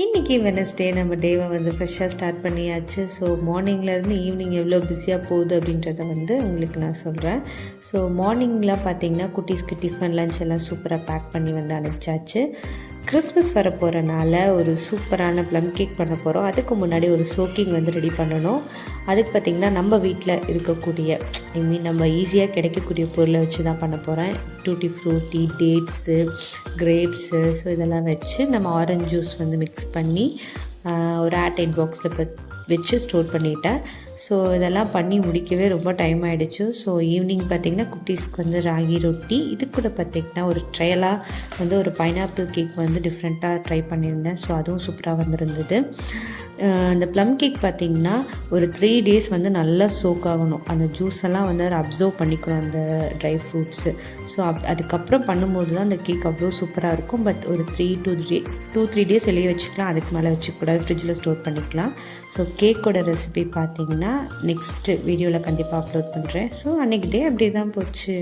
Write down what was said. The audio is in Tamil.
இன்றைக்கி வெனஸ்டே நம்ம டேவை வந்து ஃப்ரெஷ்ஷாக ஸ்டார்ட் பண்ணியாச்சு. ஸோ மார்னிங்லேருந்து ஈவினிங் எவ்வளோ பிஸியாக போகுது அப்படின்றத வந்து உங்களுக்கு நான் சொல்கிறேன். ஸோ மார்னிங்லாம் பார்த்திங்கன்னா குட்டீஸ்க்கு டிஃபன் லஞ்ச் எல்லாம் சூப்பராக பேக் பண்ணி வந்து அனுப்பிச்சாச்சு. கிறிஸ்மஸ் வர போகிறனால ஒரு சூப்பரான ப்ளம் கேக் பண்ண போகிறோம். அதுக்கு முன்னாடி ஒரு சோக்கிங் வந்து ரெடி பண்ணணும். அதுக்கு பார்த்திங்கன்னா நம்ம வீட்டில் இருக்கக்கூடிய நம்ம ஈஸியாக கிடைக்கக்கூடிய பொருளை வச்சு தான் பண்ண போகிறேன். Tutti frutti, dates, grapes, so இதெல்லாம் வச்சு நம்ம ஆரஞ்ச் ஜூஸ் வந்து மிக்ஸ் பண்ணி ஒரு ஏர்டைட் பாக்ஸில் வச்சு ஸ்டோர் பண்ணிட்டேன். ஸோ இதெல்லாம் பண்ணி முடிக்கவே ரொம்ப டைம் ஆகிடுச்சு. ஸோ ஈவினிங் பார்த்திங்கன்னா குட்டீஸ்க்கு வந்து ராகி ரொட்டி, இது கூட பார்த்திங்கன்னா ஒரு ட்ரையலாக வந்து ஒரு பைனாப்பிள் கேக் வந்து டிஃப்ரெண்ட்டாக ட்ரை பண்ணியிருந்தேன். ஸோ அதுவும் சூப்பராக வந்திருந்தது. அந்த ப்ளம் கேக் பார்த்திங்கன்னா ஒரு 3 days வந்து நல்லா சோக் ஆகணும். அந்த ஜூஸ் எல்லாம் வந்து அதை அப்சர்வ் பண்ணிக்கணும் அந்த ட்ரை ஃப்ரூட்ஸு. ஸோ அதுக்கப்புறம் பண்ணும்போது தான் அந்த கேக் அவ்வளோ சூப்பராக இருக்கும். பட் ஒரு 2-3 days வெளியே வச்சுக்கலாம். அதுக்கு மேலே வச்சுக்கூடாது, ஃப்ரிட்ஜில் ஸ்டோர் பண்ணிக்கலாம். ஸோ கேக்கோட ரெசிபி பார்த்திங்கன்னா நெக்ஸ்ட்டு வீடியோவில் கண்டிப்பாக அப்லோட் பண்ணுறேன். ஸோ அன்றைக்கி டே அப்படி தான் போச்சு.